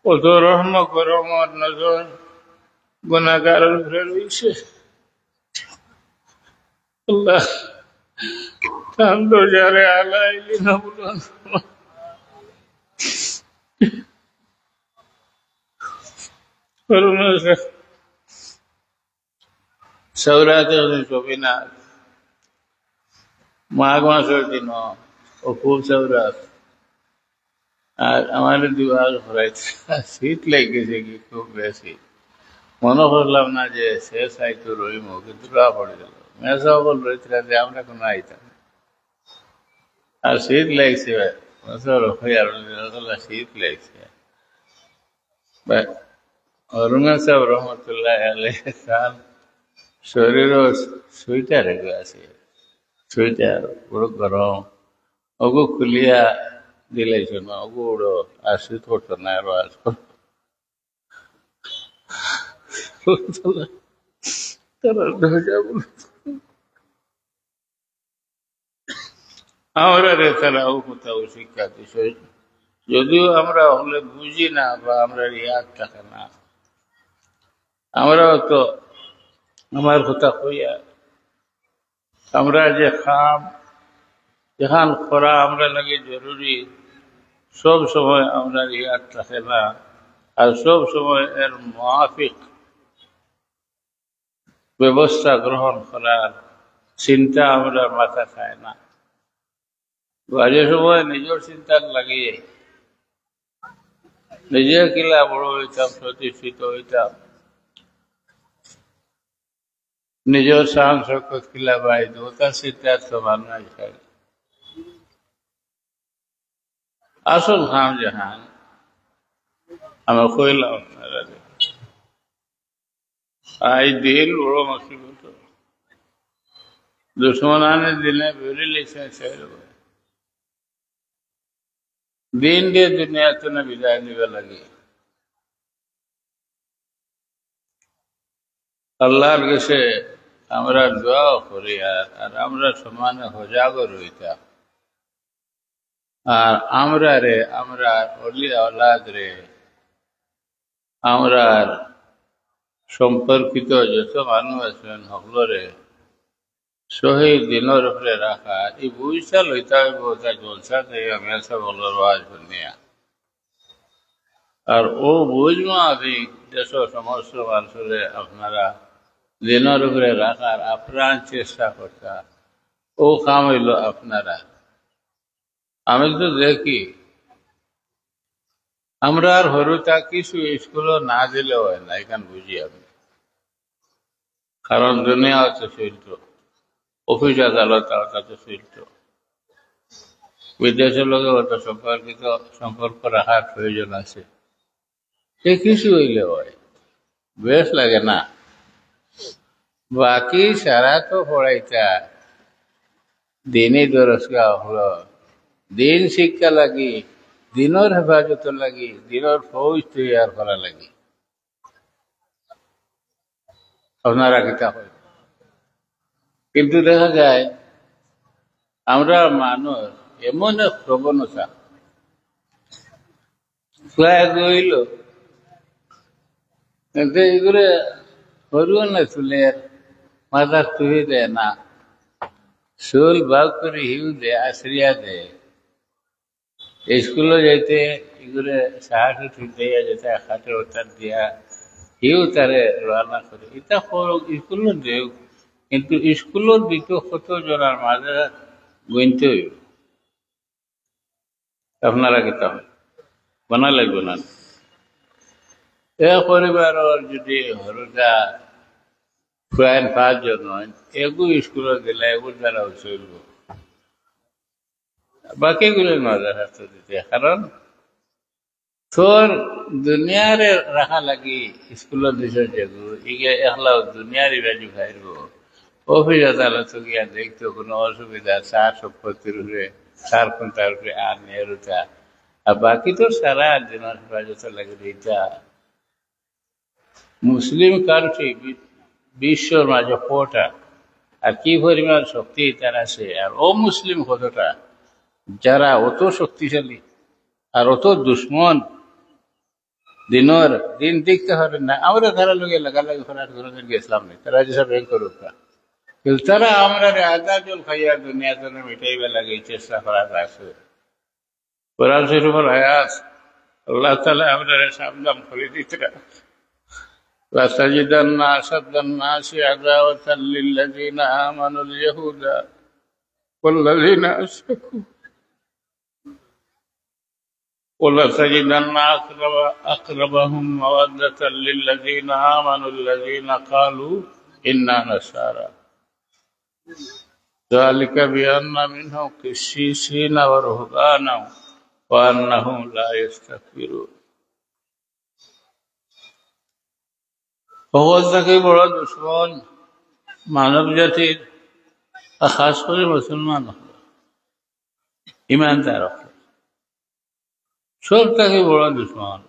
কত রহম করম আর নজর গুনাহগারের উপরে রয়েছে। আল্লাহ তার দরজারে আলাইলি না বলুন। সৌরাতে ছবি না মাঘ মাসের দিন ও খুব সৌরাত। আর আমাদের দুয়ার হরাইছে, শীত লেগেছে কি খুব বেশি। মনে করলাম না যে শেষ আইতো রইম, কিন্তু রা পড়ে গেল। মেসা বল রয়েছিল যে আমরা কোনো আইতাম আর শীত লাগছে। শীত লাগছে। অরুণা সাহেব রহমতুল্লাহ আলাইহ খান শরীরও সুইটার এগুলো আছে, সুইটার পুরো গরম। ওগু খুলিয়া দিলাইছ না, ওগু উড়ো আর শীত করতো না। আর আমরা রে তারা ও কোথাও শিক্ষা দিছে, যদিও আমরা হলে বুঝি না বা আমরা ইয়াদ থাকে না। আমরাও তো আমার কথা কইয়া আমরা যে খাম যেখান করা আমরা লাগে জরুরি, সব সময় আমরা ইয়াদ থাকে না। আর সব সময় এর মুআফিক ব্যবস্থা গ্রহণ করার চিন্তা আমরা মাথা খায় না। যে সময় নিজের চিন্তা লাগিয়ে নিজে কিলা বড় হইতাম, প্রতিষ্ঠিত হইতাম, নিজের সাহস শক্ত কিলা বাইদ ওটা চিন্তার সমান নাই। আসল খাম জাহান আমার কইলাম আপনারা আজ দিন বড় মুসিবত। দুশ্মনানের দিনে বেরি লেছে দিন দিয়ে দুনিয়া তো না বিদায় নিবে লাগে। আল্লাহর কাছে আমরা দোয়াও করি আর আমরা সমানে হজাগর হইতাম। আর আমরা অলি আওলাদ রে, আমরা সম্পর্কিত যত মানুষ আছেন সকলরে শহীদ দিনের উপরে রাখা এই বুঝটা লইতে হইব। তা জলসা থেকে আমি বলার আওয়াজ শুনিয়া আর ও বুঝবো আমি দেশ সমস্ত মানুষরে আপনারা দিনের উপরে রাখার আপ্রাণ চেষ্টা করতা। ও কাম হইল আপনারা। আমি তো দেখি আমরা আর হরুতা কিছু স্কুলও না দিলে হয় না, এখান বুঝি আমি। কারণ দুনিয়া হচ্ছে শিল্প, অফিস আদালত হচ্ছে শিল্প, বিদেশের লোকে হয়তো সম্পর্ক রাখার প্রয়োজন আছে। সে কিছু হইলে হয়, বেশ লাগে না। বাকি সারা তো পড়াইতা দিনই দরজগা হলো, দিন শিক্ষা লাগি, দিনের হেফাজত লাগি, দিনের ফৌজ তৈয়ার করা লাগি। আপনারা কিতা হয়, কিন্তু দেখা যায় আমরা মানুষ এমন এক প্রবণতা হইল, কিন্তু এগুলো হরুও না চুলের মাথা তুই দেয় না, চুল ভাগ করে হিউ দে, আশ্রিয়া দে। স্কুলে যাইতে এগুলো সাহায্য ঠিক দেয়া যেতে খাটে ওটার দিয়া হিউ তারে রান্না করে। এটা স্কুল দেও, কিন্তু স্কুলের দিকে কত জনের মাঝে গুনতে হইব। আপনারা কিতা হয় বানা লাগবে না। এ পরিবারের যদি হরুটা প্রায় 5 জন হয়, এগু স্কুলে দিলে এগুর দ্বারাও চলব, বাকিগুলো নজর হাতে দিতে। কারণ তোর দুনিয়ারে রাখা লাগি স্কুলের দিশে যেগু ইগে একলাও দুনিয়ারই বাজু খাইব। অফিস আদালত গিয়া দেখতো কোনো অসুবিধা, সার সম্পত্তির উপরে, সার কোনটার উপরে আর নেহরুটা। আর বাকি তো সারা দিনের হেফাজত লাগে। এটা মুসলিম কান্ট্রি বিশ্বর মাঝে কোটা, আর কি পরিমাণ শক্তি তার আছে। আর ও মুসলিম কতটা, যারা অত শক্তিশালী আর অত দুশ্মন দিনের দিন দেখতে পারেন না, আমরা তারা লোকে লাগালাগি করার কোনোদিন গেছিলাম না, তারা যেসব ব্যাংক করুক না, কিন্তু তারা আমরা আদা জল খাইয়া দুনিয়া জন্য মিটাইবে লাগে চেষ্টা করার আছে। কোরআন শরীফের আয়াত আল্লাহ তাআলা আমরা সাবধান করে দিতে لتجدن أشد الناس عداوة للذين آمنوا اليهود والذين أشركوا ولتجدن أقربهم مودة للذين آمنوا الذين قالوا إنا نصارى ذلك بأن منهم قسيسين ورهبانا وأنهم لا يستكبرون। ভগবান তাকে বড় দুশ্মন মানব জাতির, খাস করে মুসলমান হল, ইমানদার হল, সব তাকে বড় দুশ্মন।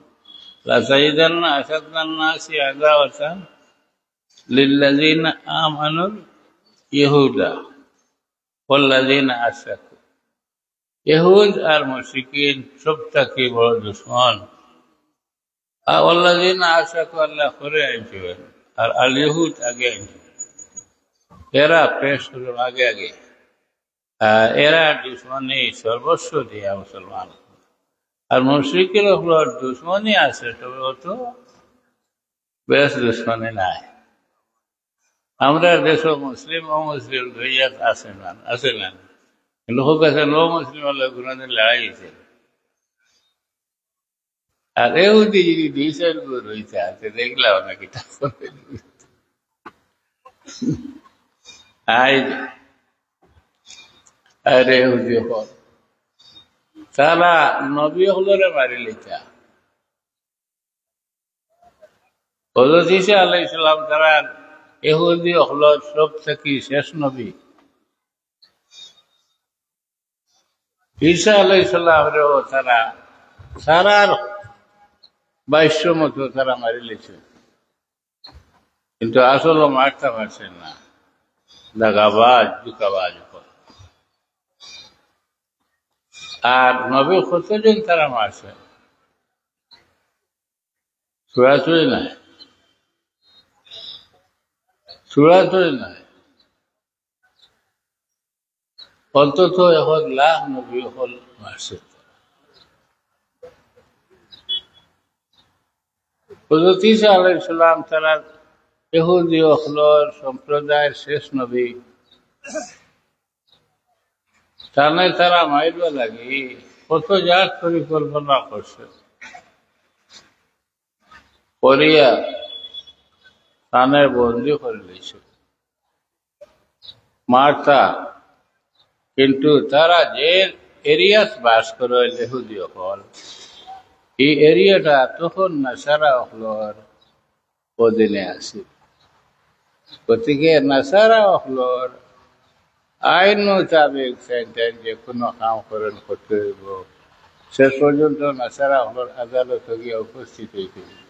লাতাজিদান্না আশাদ্দান নাসি আদাওয়াতান লিল্লাযিনা আমানুল ইহুদা ওয়াল্লাযিনা আশরাকু। ইহুদ আর মুশরিকিন সব তাকে বড় দুশ্মন। ওয়াল্লাযিনা আশরাকু আল্লাহ করে আনছিলেন, আর আল ইহুদ আগে আনছিলেন, এরা পেশ হল আগে আগে, এরা দুশ্মনী সর্বস্ব দিয়া মুসলমান। আর মুশরিকের উপর দুশ্মনী আছে, তবে অত বেশ দুশ্মনী নাই। আমরা দেশ মুসলিম ও মুসলিম দুইয়াত আছে না, কিন্তু হোক আছে নো মুসলিম হলে কোনোদিন লড়াই হয়েছে। আর এহুদি যদি ডিসাইড করে রয়েছে আছে, দেখলাম নাকি আরে এহুদি হল তারা নবী হলরে মারি লিখা। হযরত ঈসা আলাইহিস সালাম তারা ইহুদি হল সব থেকে শেষ নবী। ঈসা আলাইহিস সালামেরও তারা সারার 2200 মতো তারা মারি লিখছে, কিন্তু আসলে মারতে পারছেন না, দাগাবাজ দুকাবাজ। আর নবী কতজন তারা মারছে, চুরাচুরি নাই, চুরাচুরি নাই, অন্তত 1 লাখ নবী হল মারছে। হযরত ঈসা আলাইহিস সালাম তারা ইহুদি হলর সম্প্রদায়ের শেষ নবী, তারা মাইরবা লাগে কত জাত পরিকল্পনা করছে, করিয়া তানে বন্দি করে দিয়েছে মারতা। কিন্তু তারা যে এরিয়াত বাস করে ইহুদি হল, এই এরিয়াটা তখন নাসারা হলর অধীনে আছে। গতিকে নাসারা হলর আইন মোতাবেক যে কোনো কাম করতে হইব, শেষ পর্যন্ত নাসারা হলর আদালত গিয়ে উপস্থিত হইতে হইব।